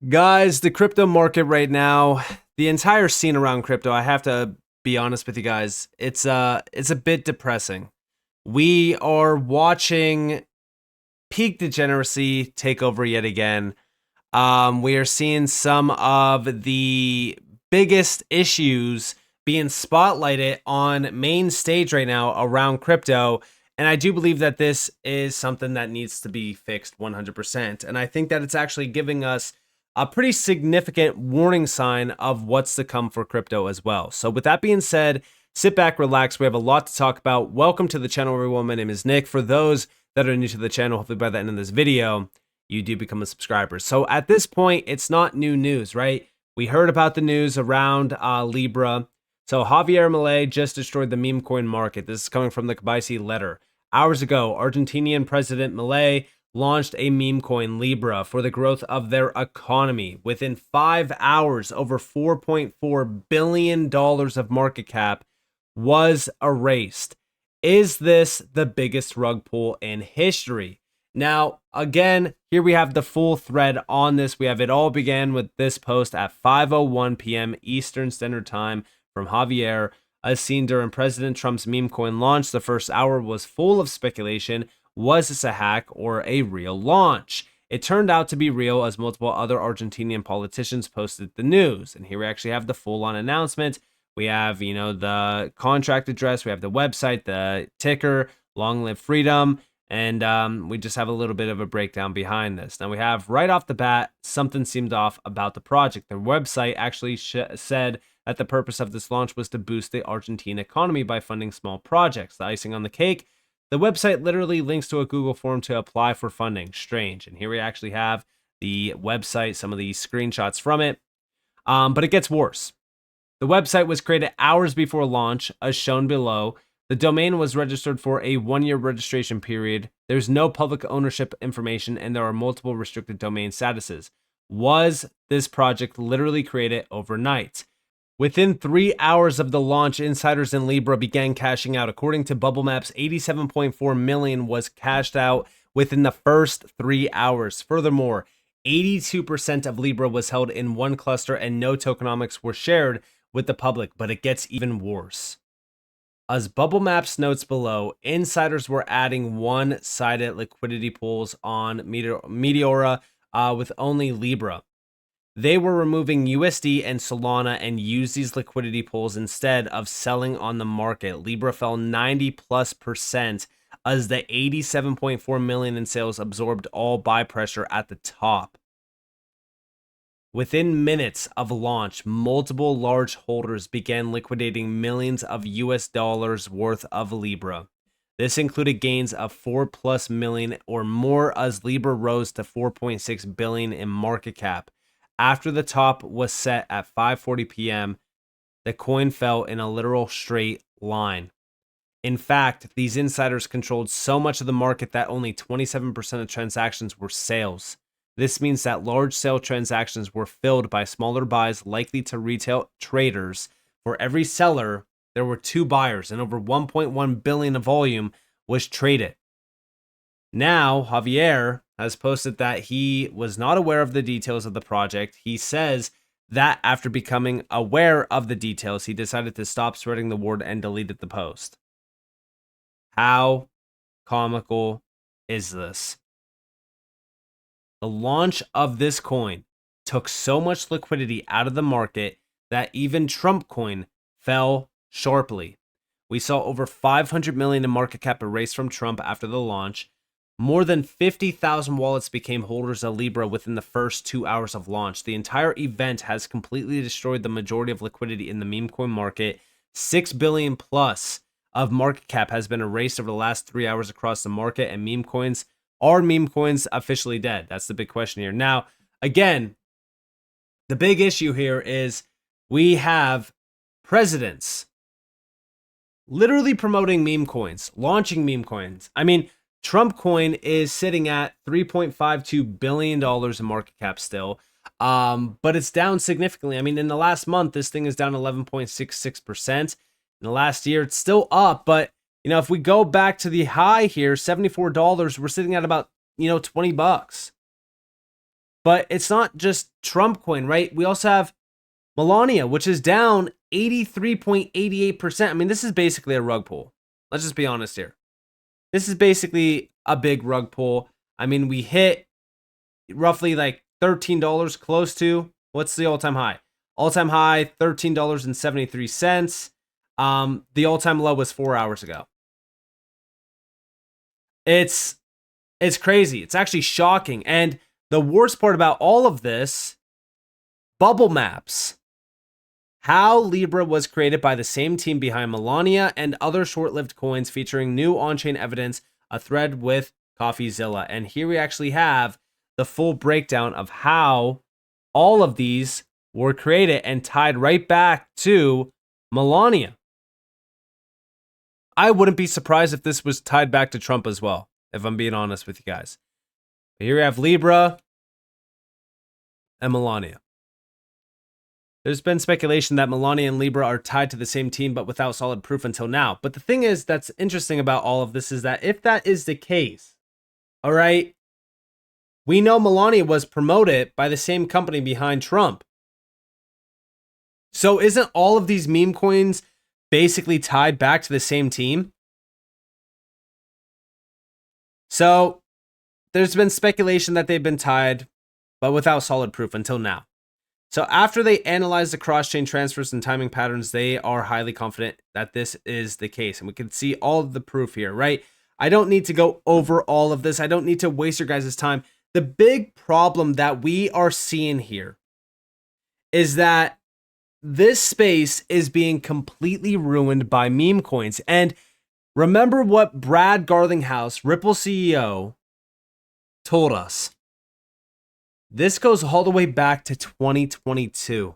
Guys, the crypto market right now, the entire scene around crypto, I have to be honest with you guys, it's a bit depressing. We are watching peak degeneracy take over yet again. We are seeing some of the biggest issues being spotlighted on main stage right now around crypto. And I do believe that this is something that needs to be fixed 100%. And I think that it's actually giving us a pretty significant warning sign of what's to come for crypto as well. So with that being said, sit back, relax. We have a lot to talk about. Welcome to the channel, everyone. My name is Nick. For those that are new to the channel, hopefully by the end of this video, you do become a subscriber. So at this point, it's not new news, right? We heard about the news around Libra. So Javier Milei just destroyed the meme coin market. This is coming from the Coinbase letter. Hours ago, Argentinian President Milei launched a meme coin, Libra, for the growth of their economy. Within 5 hours, over $4.4 billion of market cap was erased. Is this the biggest rug pull in history? Now, again, here we have the full thread on this. We have it all began with this post at 5:01 p.m. Eastern Standard Time from Javier, as seen during President Trump's meme coin launch. The first hour was full of speculation. Was this a hack or a real launch? It turned out to be real, as multiple other Argentinian politicians posted the news. And here we actually have the full-on announcement. We have, the contract address, we have the website, the ticker, long live freedom, and we just have a little bit of a breakdown behind this. Now we have right off the bat, something seemed off about the project. The website actually said that the purpose of this launch was to boost the Argentine economy by funding small projects. The icing on the cake, the website literally links to a Google form to apply for funding. Strange. And here we actually have the website, some of the screenshots from it. But it gets worse. The website was created hours before launch, as shown below. The domain was registered for a 1-year registration period. There's no public ownership information, and there are multiple restricted domain statuses. Was this project literally created overnight? Within 3 hours of the launch, insiders in Libra began cashing out. According to Bubble Maps, 87.4 million was cashed out within the first 3 hours. Furthermore, 82% of Libra was held in one cluster and no tokenomics were shared with the public, but it gets even worse. As Bubble Maps notes below, insiders were adding one-sided liquidity pools on Meteora with only Libra. They were removing USD and Solana and used these liquidity pools instead of selling on the market. Libra fell 90+% as the 87.4 million in sales absorbed all buy pressure at the top. Within minutes of launch, multiple large holders began liquidating millions of US dollars worth of Libra. This included gains of 4+ million or more as Libra rose to 4.6 billion in market cap. After the top was set at 5:40 p.m., the coin fell in a literal straight line. In fact, these insiders controlled so much of the market that only 27% of transactions were sales. This means that large sale transactions were filled by smaller buys likely to retail traders. For every seller, there were 2 buyers, and over 1.1 billion of volume was traded. Now, Javier has posted that he was not aware of the details of the project. He says that after becoming aware of the details, he decided to stop spreading the word and deleted the post. How comical is this? The launch of this coin took so much liquidity out of the market that even Trump coin fell sharply. We saw over 500 million in market cap erased from Trump after the launch. More than 50,000 wallets became holders of Libra within the first 2 hours of launch. The entire event has completely destroyed the majority of liquidity in the meme coin market. 6 billion plus of market cap has been erased over the last 3 hours across the market, and meme coins are meme coins officially dead? That's the big question here. Now, again, the big issue here is we have presidents literally promoting meme coins, launching meme coins. I mean, Trump coin is sitting at $3.52 billion in market cap still, but it's down significantly. I mean, in the last month, this thing is down 11.66%. In the last year, it's still up, but if we go back to the high here, $74, we're sitting at about, $20. But it's not just Trump coin, right? We also have Melania, which is down 83.88%. I mean, this is basically a rug pull. Let's just be honest here. This is basically a big rug pull. I mean, we hit roughly like $13 close to, what's the all-time high? All-time high, $13.73. The all-time low was 4 hours ago. It's crazy. It's actually shocking. And the worst part about all of this, bubble maps. How Libra was created by the same team behind Melania and other short-lived coins featuring new on-chain evidence, a thread with CoffeeZilla. And here we actually have the full breakdown of how all of these were created and tied right back to Melania. I wouldn't be surprised if this was tied back to Trump as well, if I'm being honest with you guys. Here we have Libra and Melania. There's been speculation that Melania and Libra are tied to the same team, but without solid proof until now. But the thing is that's interesting about all of this is that if that is the case, all right, we know Melania was promoted by the same company behind Trump. So isn't all of these meme coins basically tied back to the same team? So there's been speculation that they've been tied, but without solid proof until now. So after they analyze the cross-chain transfers and timing patterns, they are highly confident that this is the case. And we can see all of the proof here, right? I don't need to go over all of this. I don't need to waste your guys' time. The big problem that we are seeing here is that this space is being completely ruined by meme coins. And remember what Brad Garlinghouse, Ripple CEO, told us. This goes all the way back to 2022.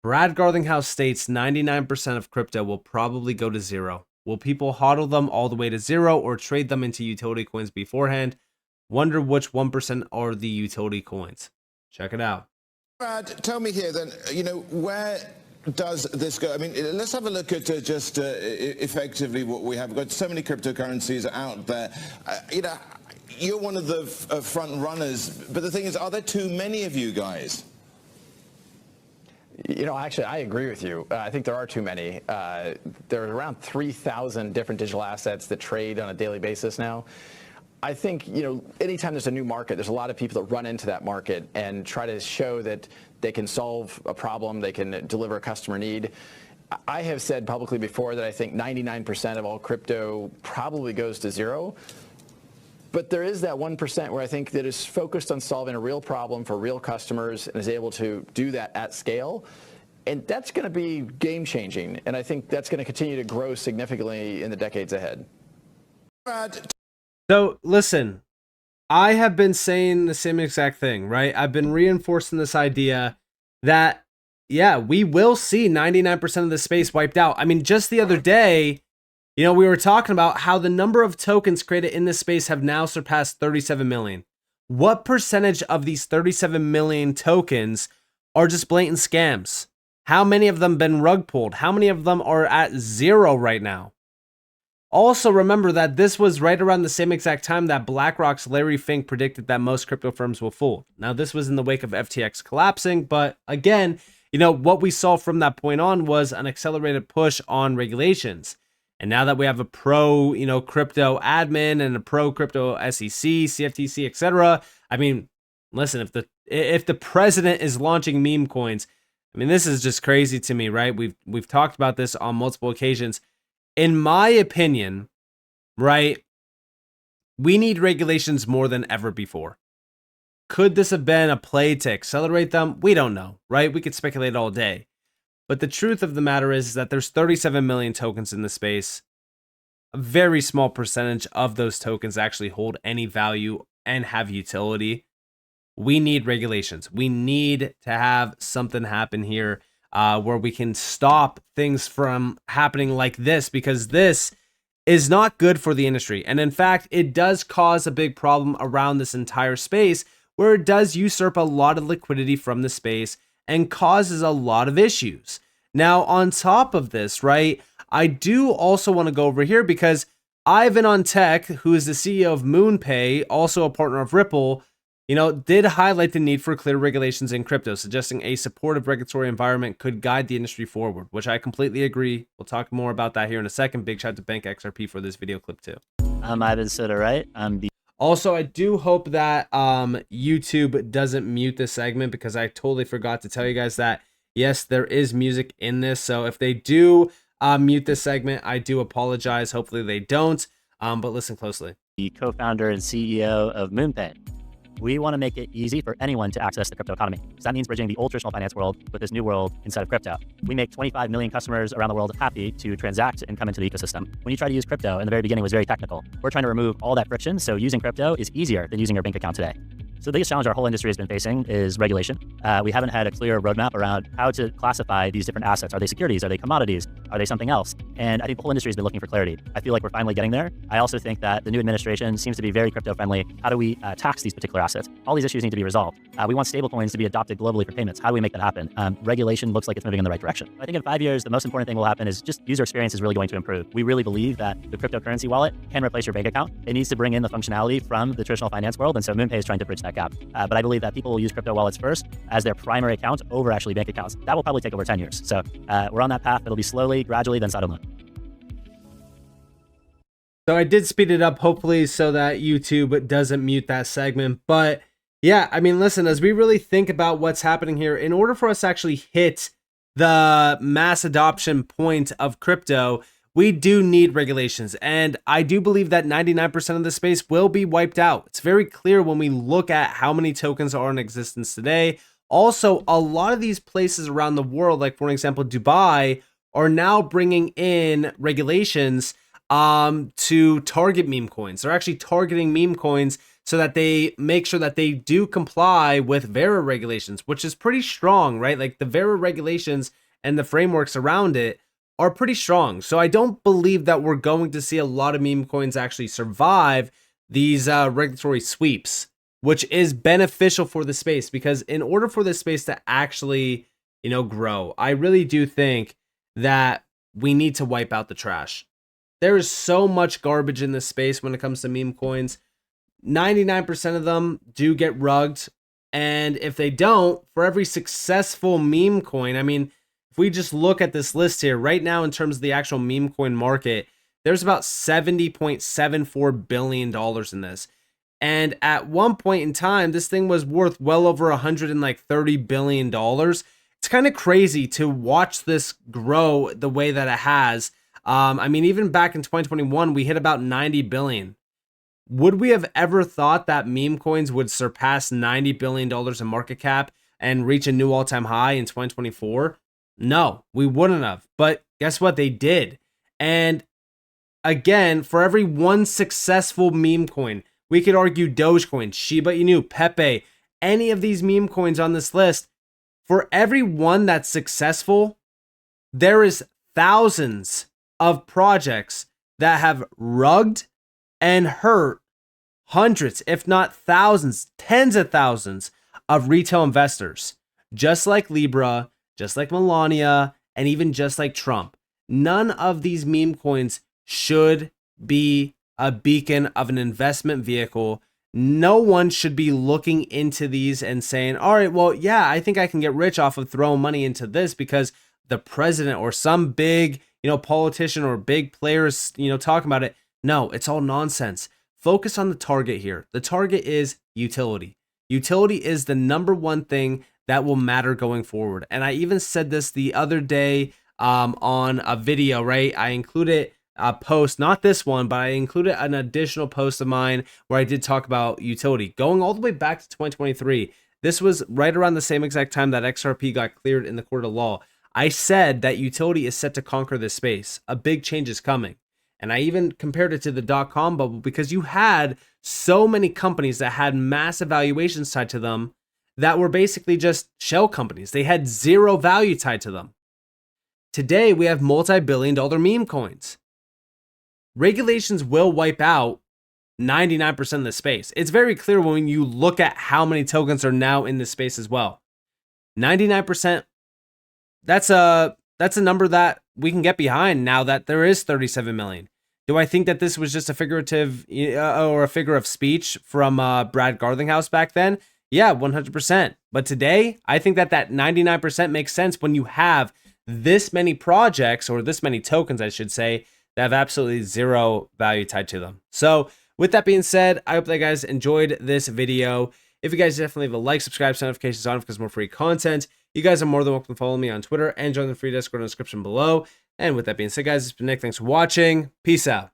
Brad Garlinghouse states 99% of crypto will probably go to zero. Will people hodl them all the way to zero or trade them into utility coins beforehand? Wonder which 1% are the utility coins. Check it out. Brad, tell me here then, where does this go? I mean, let's have a look at just effectively what we have. We've got so many cryptocurrencies out there. You're one of the front runners, but the thing is, are there too many of you guys? Actually, I agree with you. I think there are too many. There are around 3,000 different digital assets that trade on a daily basis now. I think, anytime there's a new market, there's a lot of people that run into that market and try to show that they can solve a problem, they can deliver a customer need. I have said publicly before that I think 99% of all crypto probably goes to zero. But there is that 1% where I think that is focused on solving a real problem for real customers and is able to do that at scale. And that's going to be game changing. And I think that's going to continue to grow significantly in the decades ahead. So listen, I have been saying the same exact thing, right? I've been reinforcing this idea that, yeah, we will see 99% of the space wiped out. I mean, just the other day, we were talking about how the number of tokens created in this space have now surpassed 37 million. What percentage of these 37 million tokens are just blatant scams? How many of them been rug pulled? How many of them are at zero right now? Also, remember that this was right around the same exact time that BlackRock's Larry Fink predicted that most crypto firms will fold. Now, this was in the wake of FTX collapsing, but again, what we saw from that point on was an accelerated push on regulations. And now that we have a pro, crypto admin and a pro crypto SEC, CFTC, etc. I mean, listen, if the president is launching meme coins, I mean, this is just crazy to me, right? We've talked about this on multiple occasions. In my opinion, right, we need regulations more than ever before. Could this have been a play to accelerate them? We don't know, right? We could speculate all day. But the truth of the matter is that there's 37 million tokens in the space. A very small percentage of those tokens actually hold any value and have utility. We need regulations. We need to have something happen here where we can stop things from happening like this, because this is not good for the industry. And in fact, it does cause a big problem around this entire space, where it does usurp a lot of liquidity from the space and causes a lot of issues. Now, on top of this, right, I do also want to go over here because Ivan on Tech, who is the CEO of MoonPay, also a partner of Ripple, did highlight the need for clear regulations in crypto, suggesting a supportive regulatory environment could guide the industry forward, which I completely agree. We'll talk more about that here in a second. Big shout out to Bank XRP for this video clip too. I'm Ivan Soda, right? Also, I do hope that YouTube doesn't mute this segment, because I totally forgot to tell you guys that, yes, there is music in this. So if they do mute this segment, I do apologize. Hopefully they don't, but listen closely. The co-founder and CEO of MoonPay. We want to make it easy for anyone to access the crypto economy. So that means bridging the old traditional finance world with this new world inside of crypto. We make 25 million customers around the world happy to transact and come into the ecosystem. When you try to use crypto, in the very beginning, it was very technical. We're trying to remove all that friction, so using crypto is easier than using your bank account today. So the biggest challenge our whole industry has been facing is regulation. We haven't had a clear roadmap around how to classify these different assets. Are they securities? Are they commodities? Are they something else? And I think the whole industry has been looking for clarity. I feel like we're finally getting there. I also think that the new administration seems to be very crypto friendly. How do we tax these particular assets? All these issues need to be resolved. We want stablecoins to be adopted globally for payments. How do we make that happen? Regulation looks like it's moving in the right direction. I think in 5 years, the most important thing will happen is just user experience is really going to improve. We really believe that the cryptocurrency wallet can replace your bank account. It needs to bring in the functionality from the traditional finance world. And so MoonPay is trying to bridge that gap. But I believe that people will use crypto wallets first as their primary account over actually bank accounts. That will probably take over 10 years. So we're on that path. It'll be slowly, gradually, then suddenly. So I did speed it up, hopefully, so that YouTube doesn't mute that segment. But yeah, I mean, listen, as we really think about what's happening here, in order for us to actually hit the mass adoption point of crypto, we do need regulations. And I do believe that 99% of the space will be wiped out. It's very clear when we look at how many tokens are in existence today. Also, a lot of these places around the world, like for example, Dubai, are now bringing in regulations to target meme coins. They're actually targeting meme coins so that they make sure that they do comply with Vera regulations, which is pretty strong, right? Like the Vera regulations and the frameworks around it are pretty strong. So I don't believe that we're going to see a lot of meme coins actually survive these regulatory sweeps, which is beneficial for the space, because in order for this space to actually, grow, I really do think that we need to wipe out the trash. There is so much garbage in this space when it comes to meme coins. 99% of them do get rugged. And if they don't, for every successful meme coin, I mean, if we just look at this list here right now in terms of the actual meme coin market, there's about $70.74 billion in this. And at one point in time, this thing was worth well over $130 billion. It's kind of crazy to watch this grow the way that it has. I mean, even back in 2021, we hit about 90 billion. Would we have ever thought that meme coins would surpass $90 billion in market cap and reach a new all-time high in 2024? No, we wouldn't have. But guess what? They did. And again, for every one successful meme coin, we could argue Dogecoin, Shiba Inu, Pepe, any of these meme coins on this list, for every one that's successful, there is thousands of projects that have rugged and hurt hundreds, if not thousands, tens of thousands of retail investors, just like Libra, just like Melania, and even just like Trump. None of these meme coins should be a beacon of an investment vehicle. No one should be looking into these and saying, all right, well, yeah, I think I can get rich off of throwing money into this because the president or some big, politician or big players, talking about it. No, it's all nonsense. Focus on the target here. The target is utility. Utility is the number one thing that will matter going forward. And I even said this the other day on a video, right? I included a post, not this one, but I included an additional post of mine where I did talk about utility. Going all the way back to 2023, this was right around the same exact time that XRP got cleared in the court of law. I said that utility is set to conquer this space. A big change is coming. And I even compared it to the dot-com bubble because you had so many companies that had massive valuations tied to them that were basically just shell companies. They had zero value tied to them. Today, we have multi-billion-dollar meme coins. Regulations will wipe out 99% of the space. It's very clear when you look at how many tokens are now in this space as well. 99%, that's a number that we can get behind now that there is 37 million. Do I think that this was just a figurative or a figure of speech from Brad Garlinghouse back then? Yeah, 100%. But today, I think that 99% makes sense when you have this many projects, or this many tokens, I should say, that have absolutely zero value tied to them. So with that being said, I hope that you guys enjoyed this video. If you guys definitely leave a like, subscribe, set notifications on because more free content. You guys are more than welcome to follow me on Twitter and join the free Discord in the description below. And with that being said, guys, it's been Nick. Thanks for watching. Peace out.